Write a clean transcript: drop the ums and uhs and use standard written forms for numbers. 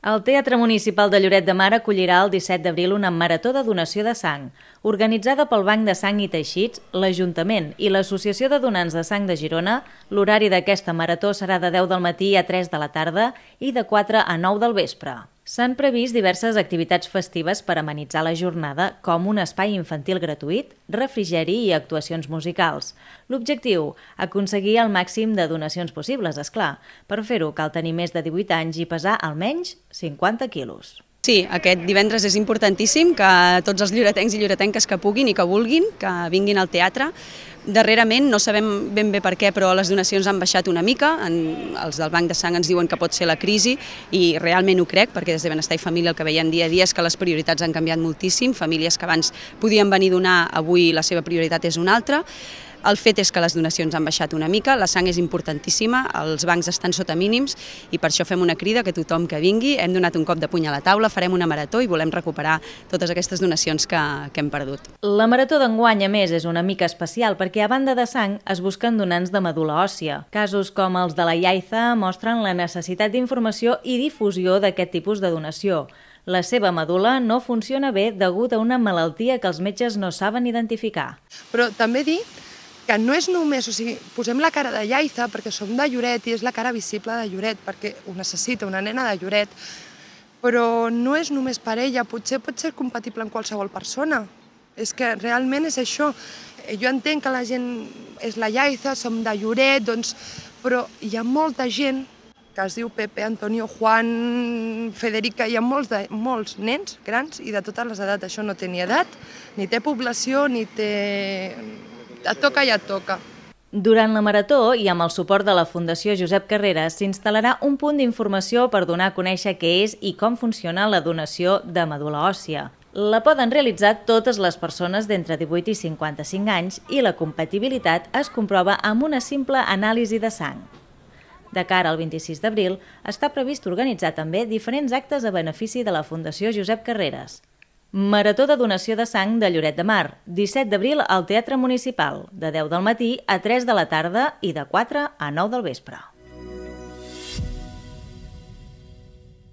El Teatre Municipal de Lloret de Mar acollirà el 17 d'abril una marató de donació de sang, organitzada pel Banc de Sang i Teixits, l'Ajuntament i l'Associació de Donants de Sang de Girona. L'horari d'aquesta marató serà de 10 del matí a 3 de la tarda i de 4 a 9 del vespre. S'han previst diverses activitats festives per amenitzar la jornada, com un espai infantil gratuït, refrigeri i actuacions musicals. L'objectiu, aconseguir el màxim de donacions possibles, esclar. Per fer-ho cal tenir més de 18 anys i pesar almenys 50 quilos. Sí, aquest divendres és importantíssim que tots els lloretencs i lloretenques que puguin i que vulguin, que vinguin al teatre. Darrerament, no sabem ben bé per què, però les donacions han baixat una mica. Els del Banc de Sang ens diuen que pot ser la crisi i realment ho crec, perquè des de Benestar i Família el que veiem dia a dia és que les prioritats han canviat moltíssim. Famílies que abans podien venir a donar, avui la seva prioritat és una altra. El fet és que les donacions han baixat una mica, la sang és importantíssima, els bancs estan sota mínims i per això fem una crida que tothom que vingui. Hem donat un cop de puny a la taula, farem una marató i volem recuperar totes aquestes donacions que hem perdut. La marató d'enguany, a més, és una mica especial perquè a banda de sang es busquen donants de medul·la òssia. Casos com els de la Yaiza mostren la necessitat d'informació i difusió d'aquest tipus de donació. La seva medul·la no funciona bé degut a una malaltia que els metges no saben identificar. Però també dir que no és només, o sigui, posem la cara de Yaiza perquè som de Lloret i és la cara visible de Lloret perquè ho necessita una nena de Lloret, però no és només per ella, potser pot ser compatible amb qualsevol persona. És que realment és això. Jo entenc que la gent és la Yaiza, som de Lloret, doncs, però hi ha molta gent que es diu Pepe, Antonio, Juan, Federica, hi ha molts nens grans i de totes les edats. Això no té ni edat, ni té població, ni té... Et toca i et toca. Durant la marató i amb el suport de la Fundació Josep Carreras s'instal·larà un punt d'informació per donar a conèixer què és i com funciona la donació de medul·la òssia. La poden realitzar totes les persones d'entre 18 i 55 anys i la compatibilitat es comprova amb una simple anàlisi de sang. De cara al 26 d'abril està previst organitzar també diferents actes a benefici de la Fundació Josep Carreras. Marató de donació de sang de Lloret de Mar, 17 d'abril al Teatre Municipal, de 10 del matí a 3 de la tarda i de 4 a 9 del vespre.